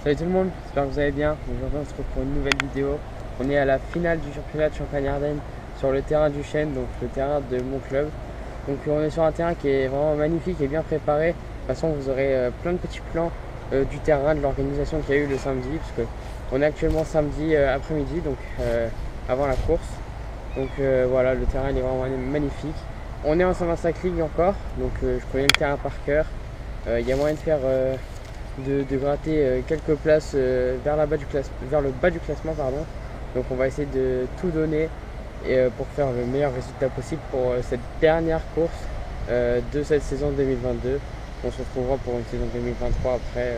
Salut tout le monde, j'espère que vous allez bien. Aujourd'hui on se retrouve pour une nouvelle vidéo. On est à la finale du championnat de Champagne-Ardenne sur le terrain du Chêne, donc le terrain de mon club. Donc on est sur un terrain qui est vraiment magnifique et bien préparé. De toute façon vous aurez plein de petits plans du terrain, de l'organisation qu'il y a eu le samedi, parce que on est actuellement samedi après-midi, donc avant la course. Donc voilà, le terrain il est vraiment magnifique. On est en 125 League encore, donc je connais le terrain par cœur. Il y a moyen de faire de gratter quelques places vers le bas du classement. Pardon. Donc on va essayer de tout donner pour faire le meilleur résultat possible pour cette dernière course de cette saison 2022. On se retrouvera pour une saison 2023 après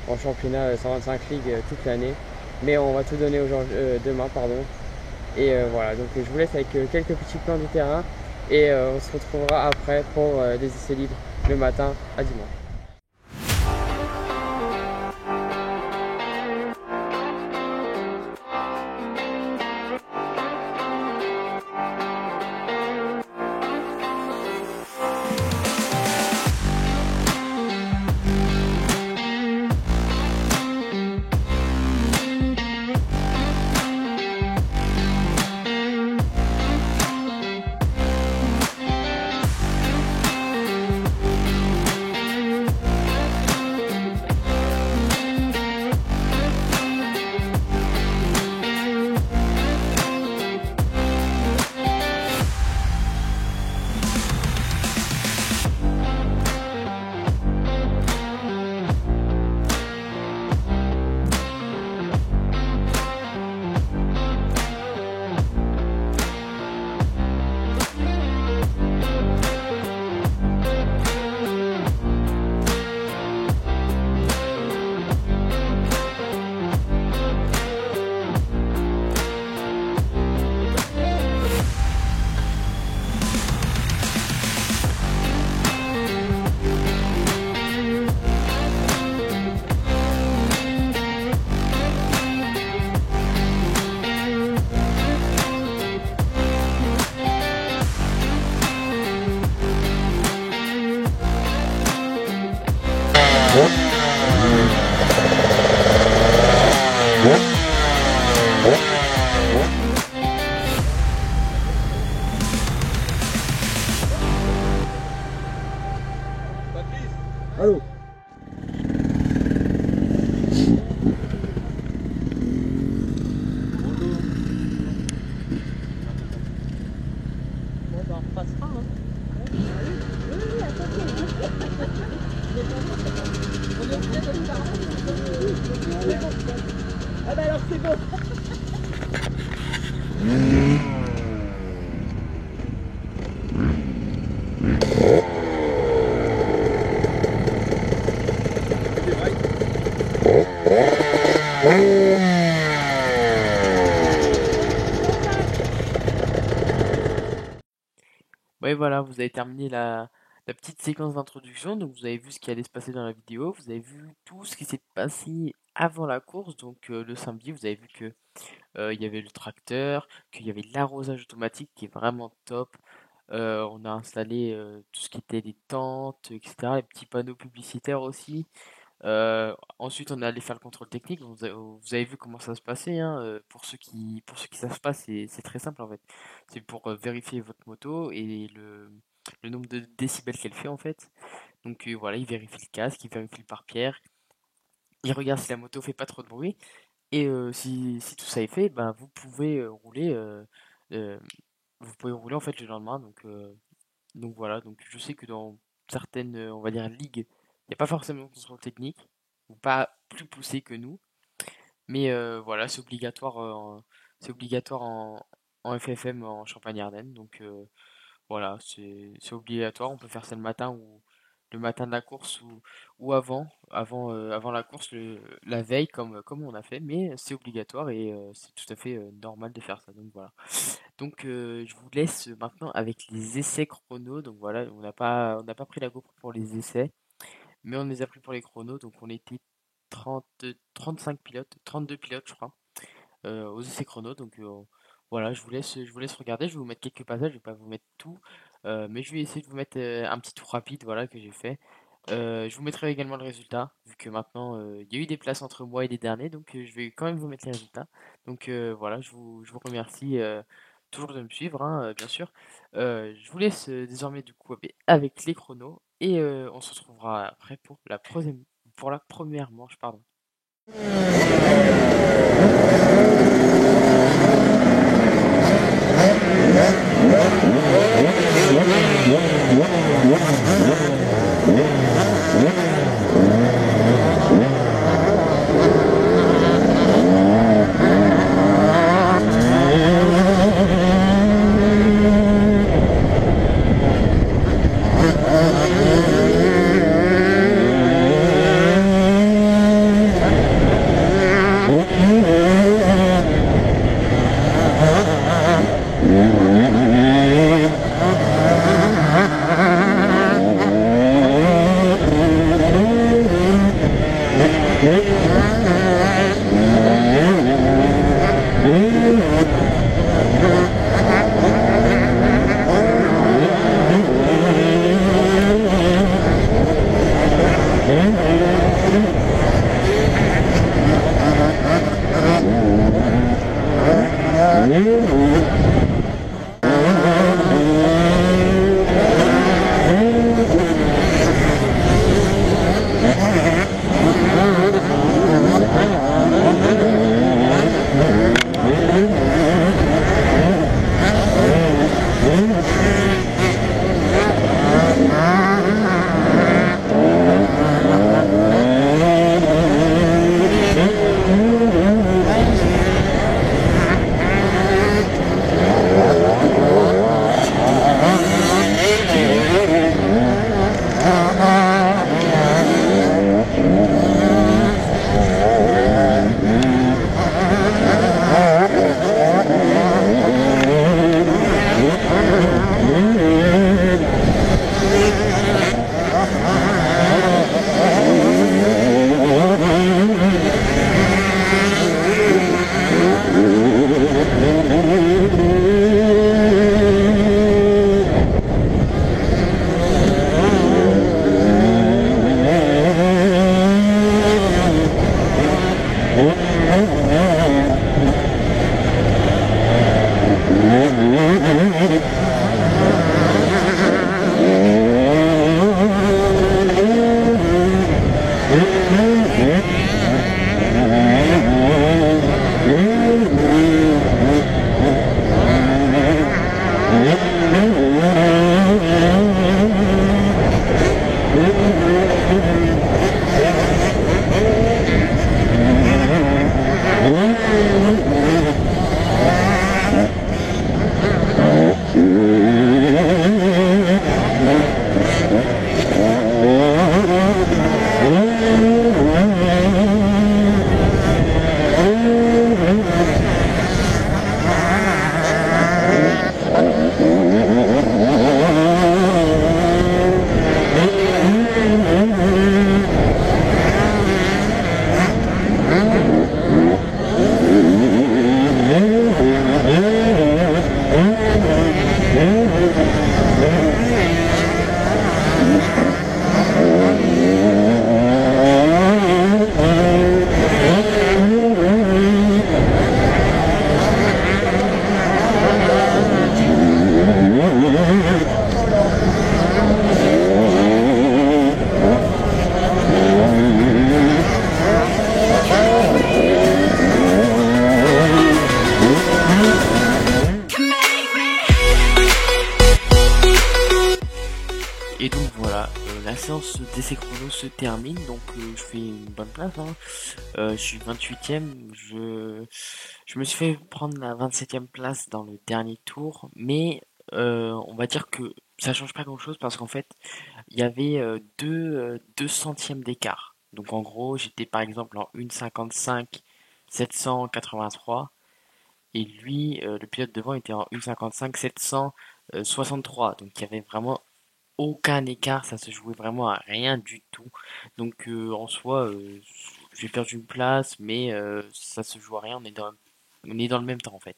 en championnat 125 League toute l'année. Mais on va tout donner demain. Pardon. Et voilà, donc je vous laisse avec quelques petits plans du terrain et on se retrouvera après pour des essais libres le matin à dimanche. Allô. Bon, bah, on repassera, hein. Oui, on est obligé de le faire. Ah bah alors c'est bon. Ouais, voilà, vous avez terminé la petite séquence d'introduction, donc vous avez vu ce qui allait se passer dans la vidéo, vous avez vu tout ce qui s'est passé avant la course, donc le samedi, vous avez vu que il y avait le tracteur, qu'il y avait l'arrosage automatique qui est vraiment top. On a installé tout ce qui était les tentes, etc., les petits panneaux publicitaires aussi. Ensuite, on est allé faire le contrôle technique. Vous avez vu comment ça se passait, hein. Pour ceux qui savent pas, c'est très simple en fait. C'est pour vérifier votre moto et le nombre de décibels qu'elle fait en fait. Donc voilà, il vérifie le casque, il vérifie le pare-pierre, il regarde si la moto fait pas trop de bruit. Et si tout ça est fait, ben euh, vous pouvez rouler en fait le lendemain. Donc voilà. Donc je sais que dans certaines, on va dire ligues, il n'y a pas forcément de contrôle technique ou pas plus poussé que nous. Mais voilà, c'est obligatoire en FFM en Champagne-Ardenne. Donc voilà, c'est obligatoire. On peut faire ça le matin le matin de la course ou avant la course, la veille, comme on a fait, mais c'est obligatoire et c'est tout à fait normal de faire ça. Donc voilà. Donc je vous laisse maintenant avec les essais chrono. Donc voilà, on n'a pas pris la GoPro pour les essais, mais on les a pris pour les chronos. Donc on était 30, 35 pilotes, 32 pilotes, je crois, aux essais chrono. Donc voilà, je vous laisse regarder. Je vais vous mettre quelques passages, je vais pas vous mettre tout, mais je vais essayer de vous mettre un petit tour rapide, voilà, que j'ai fait. Je vous mettrai également le résultat, vu que maintenant il y a eu des places entre moi et les derniers, donc je vais quand même vous mettre les résultats. Donc voilà, je vous remercie toujours de me suivre, hein, bien sûr. Je vous laisse désormais du coup avec les chronos et on se retrouvera après pour la première manche, pardon. Et donc voilà, la séance d'essai chrono se termine, donc je fais une bonne place, hein. Je suis 28e, je me suis fait prendre la 27e place dans le dernier tour, mais on va dire que ça change pas grand-chose parce qu'en fait, il y avait deux centièmes d'écart. Donc en gros, j'étais par exemple en 1,55 783 et lui, le pilote devant était en 1,55 763. Donc il y avait vraiment aucun écart, ça se jouait vraiment à rien du tout. Donc en soi, j'ai perdu une place, mais ça se joue à rien, on est dans le même temps en fait.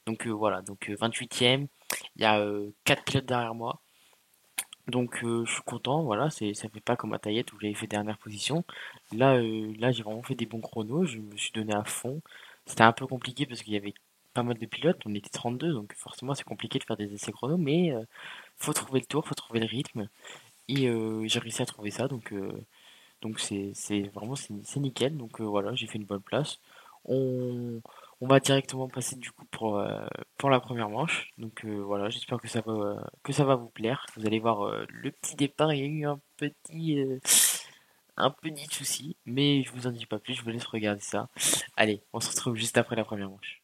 Donc voilà, donc 28e, il y a 4 pilotes derrière moi. Donc je suis content, voilà, ça fait pas comme à Tayet où j'avais fait dernière position. Là j'ai vraiment fait des bons chronos, je me suis donné à fond. C'était un peu compliqué parce qu'il y avait pas mal de pilotes, on était 32, donc forcément c'est compliqué de faire des essais chronos, mais faut trouver le tour, faut trouver le rythme. Et j'ai réussi à trouver ça, donc c'est vraiment c'est nickel. Donc voilà, j'ai fait une bonne place. On, on va directement passer du coup pour la première manche. Donc voilà, j'espère que ça va vous plaire. Vous allez voir le petit départ, il y a eu un petit souci, mais je vous en dis pas plus, je vous laisse regarder ça. Allez, on se retrouve juste après la première manche.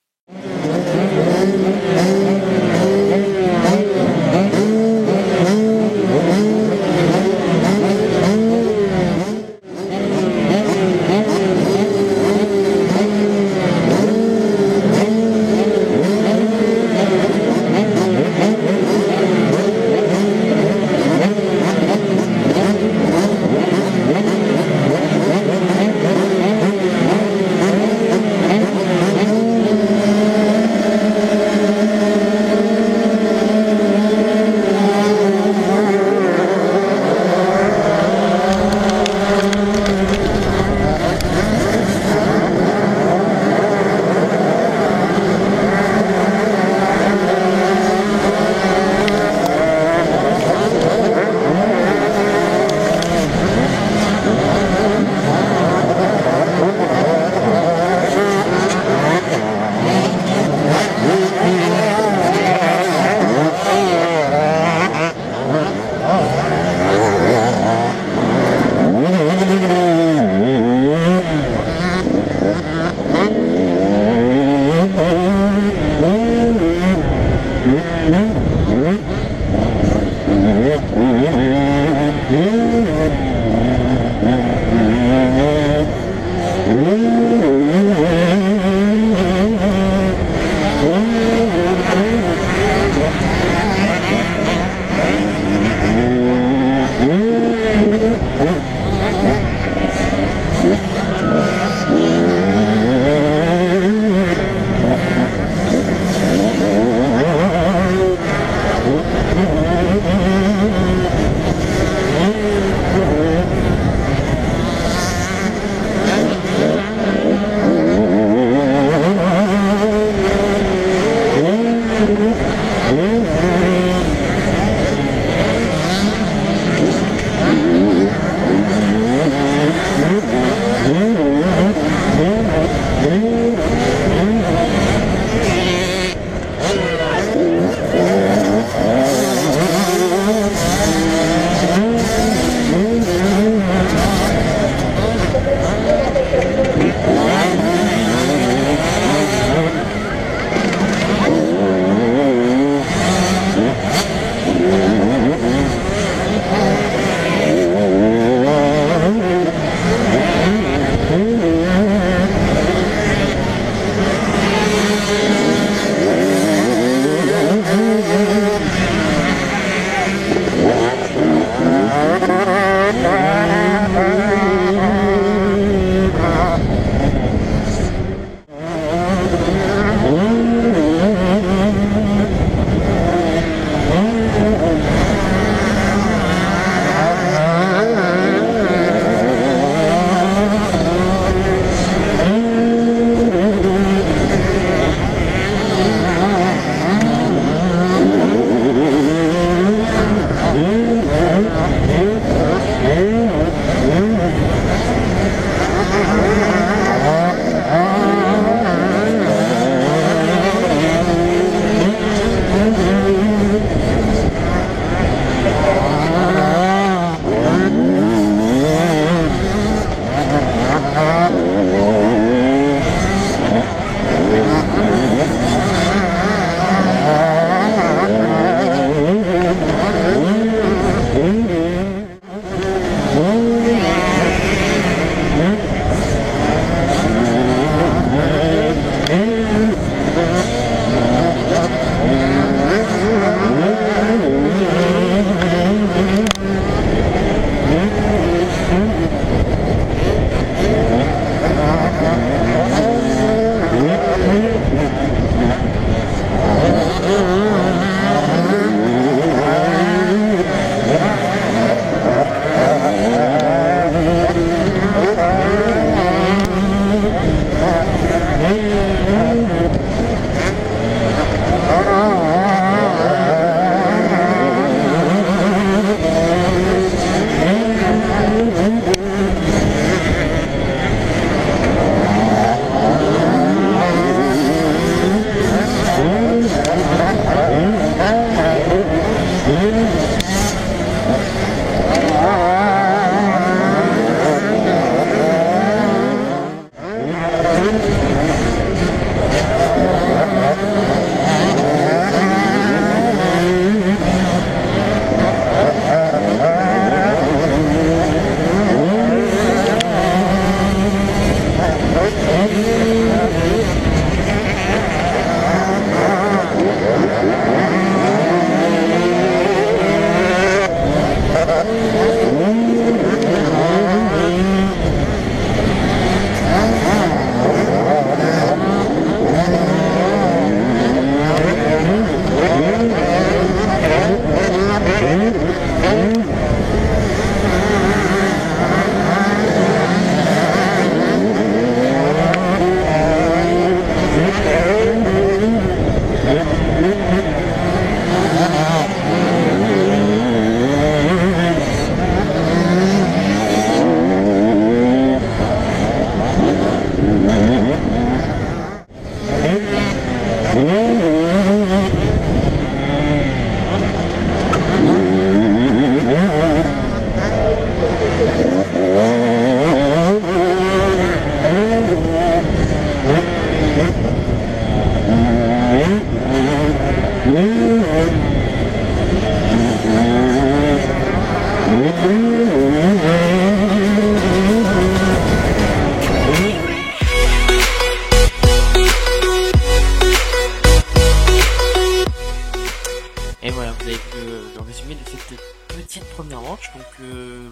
première manche. Donc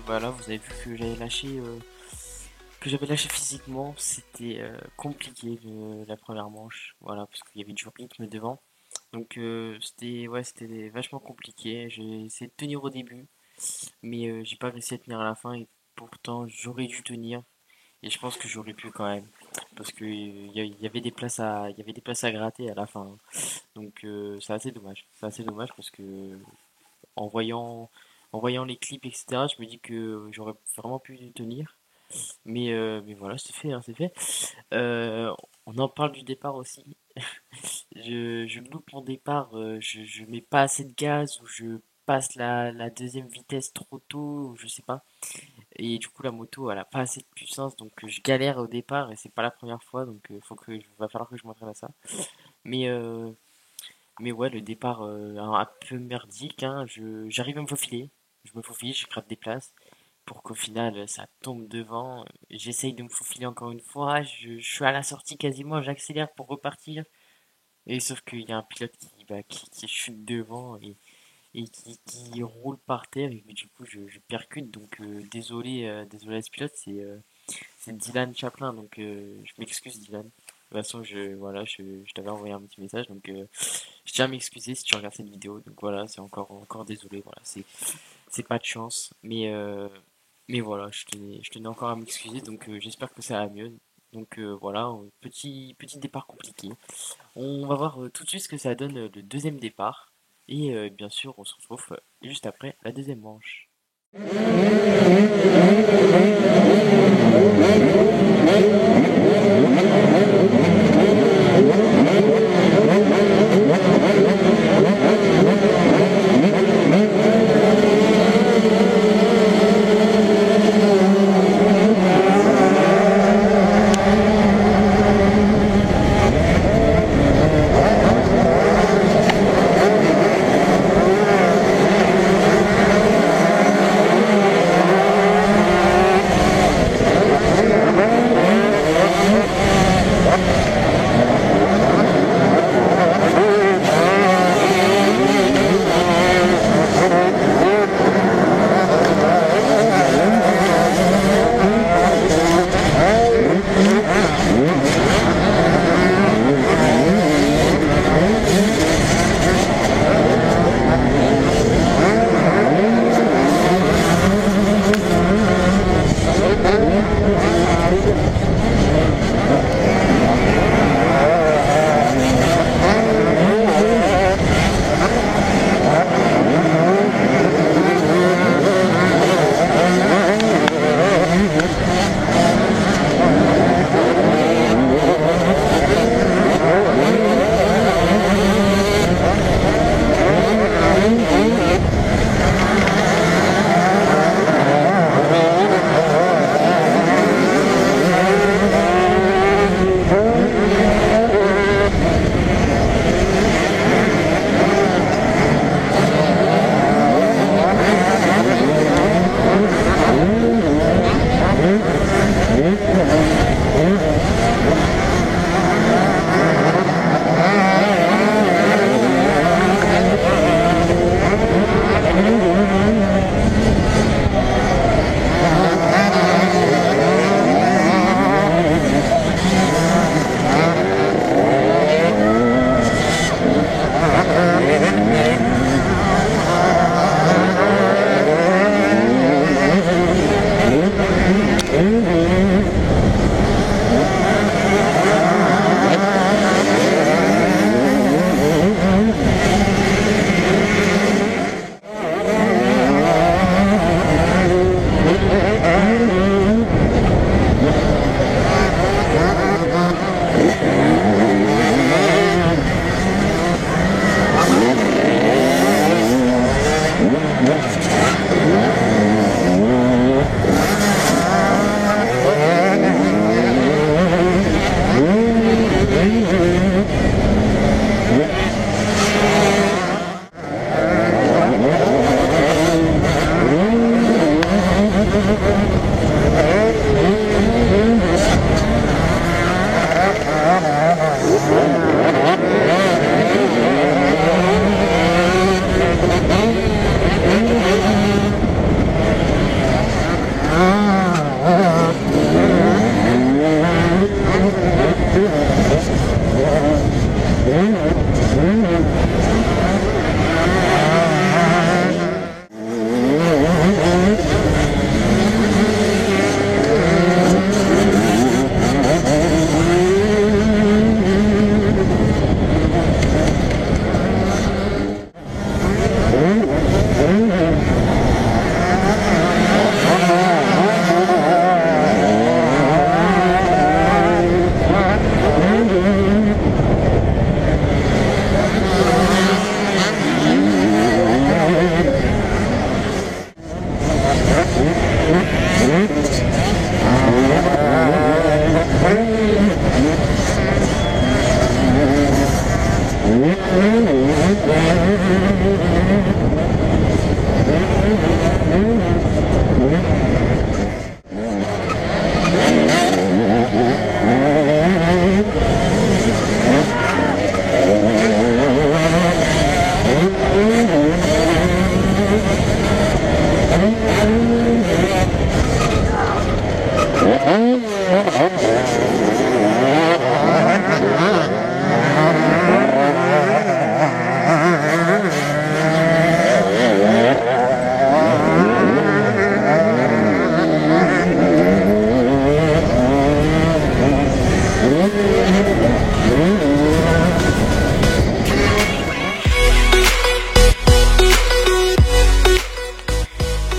voilà, vous avez vu que j'avais lâché physiquement. C'était compliqué la première manche. Voilà, parce qu'il y avait du rythme devant. Donc c'était vachement compliqué. J'ai essayé de tenir au début, mais j'ai pas réussi à tenir à la fin. Et pourtant, j'aurais dû tenir. Et je pense que j'aurais pu quand même, parce que il y avait des places il y avait des places à gratter à la fin, hein. Donc c'est assez dommage. C'est assez dommage parce que en voyant, en voyant les clips, etc., je me dis que j'aurais vraiment pu tenir. Mais voilà, c'est fait, hein, c'est fait. On en parle du départ aussi. Je loupe mon départ, je mets pas assez de gaz ou je passe la deuxième vitesse trop tôt, ou je sais pas. Et du coup, la moto, elle a pas assez de puissance, donc je galère au départ et c'est pas la première fois, donc va falloir que je m'entraîne à ça. Mais, euh, mais ouais, le départ un peu merdique, hein, j'arrive à me faufiler. Je me faufile, je gratte des places pour qu'au final ça tombe devant. J'essaye de me faufiler encore une fois, je suis à la sortie quasiment, j'accélère pour repartir. Et sauf qu'il y a un pilote qui chute devant et qui roule par terre et du coup je percute. Donc désolé à ce pilote, c'est Dylan Chaplin, donc je m'excuse Dylan. De toute façon, je t'avais envoyé un petit message, donc je tiens à m'excuser si tu regardes cette vidéo. Donc voilà, c'est encore désolé, voilà, c'est pas de chance, mais voilà, je tenais encore à m'excuser, donc j'espère que ça va mieux. Donc voilà, petit départ compliqué. On va voir tout de suite ce que ça donne le deuxième départ. Et bien sûr, on se retrouve juste après la deuxième manche.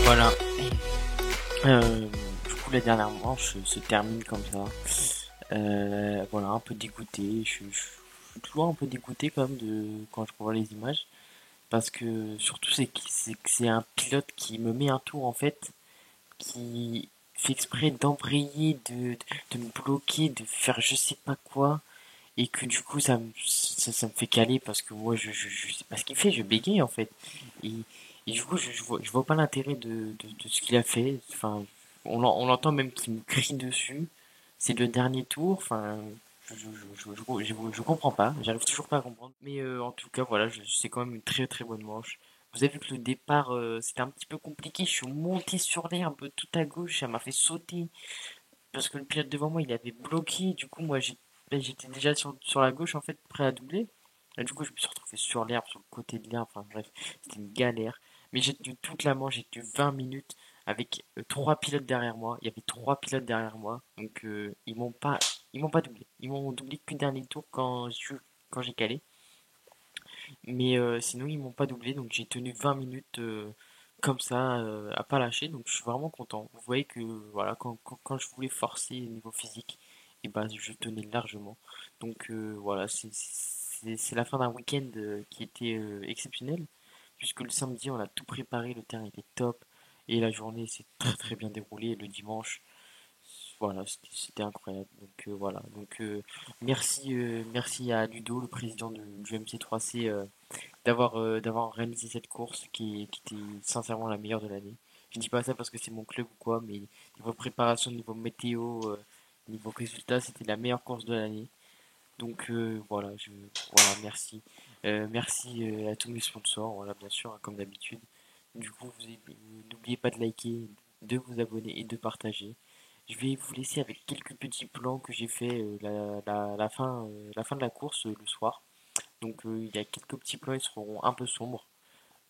Voilà. Du coup, la dernière manche se termine comme ça. Voilà, un peu dégoûté. Je suis toujours un peu dégoûté quand même quand je revois les images. Parce que surtout, c'est un pilote qui me met un tour en fait, qui fait exprès d'embrayer, de me bloquer, de faire je sais pas quoi. Et que du coup, ça me fait caler parce que moi, je sais pas ce qu'il fait, je bégaye en fait. Et, et du coup, je vois pas l'intérêt de ce qu'il a fait. Enfin, on l'entend même qu'il me crie dessus. C'est le dernier tour. Enfin, je comprends pas. J'arrive toujours pas à comprendre. Mais en tout cas, voilà, c'est quand même une très très bonne manche. Vous avez vu que le départ, c'était un petit peu compliqué. Je suis monté sur l'herbe tout à gauche. Ça m'a fait sauter parce que le pilote devant moi, il avait bloqué. Du coup, moi, j'étais déjà sur la gauche, en fait, prêt à doubler. Et du coup, je me suis retrouvé sur l'herbe, sur le côté de l'herbe. Enfin, bref, c'était une galère. Mais j'ai tenu toute la manche, j'ai tenu 20 minutes avec trois pilotes derrière moi. Il y avait trois pilotes derrière moi. Donc, ils m'ont pas doublé. Ils m'ont doublé qu'une dernier tour quand j'ai calé. Mais sinon, ils m'ont pas doublé. Donc, j'ai tenu 20 minutes comme ça, à pas lâcher. Donc, je suis vraiment content. Vous voyez que, voilà, quand je voulais forcer au niveau physique, et ben, je tenais largement. Donc, voilà, c'est la fin d'un week-end qui était exceptionnel. Puisque le samedi, on a tout préparé, le terrain était top. Et la journée s'est très très bien déroulée. Le dimanche, voilà, c'était incroyable. Donc voilà. Donc merci à Ludo, le président du MC3C, d'avoir réalisé cette course qui était sincèrement la meilleure de l'année. Je dis pas ça parce que c'est mon club ou quoi, mais niveau préparation, niveau météo, niveau résultat, c'était la meilleure course de l'année. Donc voilà, merci. Merci à tous mes sponsors, voilà, bien sûr, hein, comme d'habitude. Du coup, n'oubliez pas de liker, de vous abonner et de partager. Je vais vous laisser avec quelques petits plans que j'ai fait la fin de la course le soir. Donc il y a quelques petits plans, ils seront un peu sombres,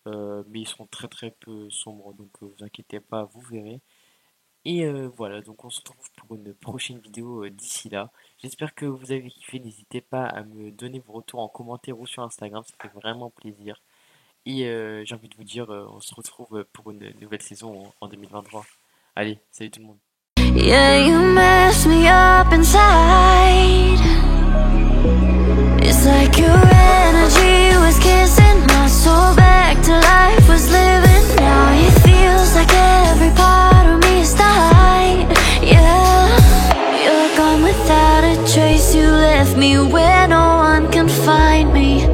mais ils seront très très peu sombres, donc vous inquiétez pas, vous verrez. Et voilà, donc on se retrouve pour une prochaine vidéo d'ici là. J'espère que vous avez kiffé, n'hésitez pas à me donner vos retours en commentaire ou sur Instagram, ça fait vraiment plaisir. Et j'ai envie de vous dire, on se retrouve pour une nouvelle saison en 2023. Allez, salut tout le monde. Yeah, you mess me up inside. It's like your energy was kissing my soul back to life, was living. Now it feels like every part of me is died. Yeah, you're gone without a trace. You left me where no one can find me.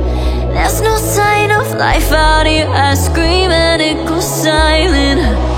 There's no sign of life out here. I scream and it goes silent.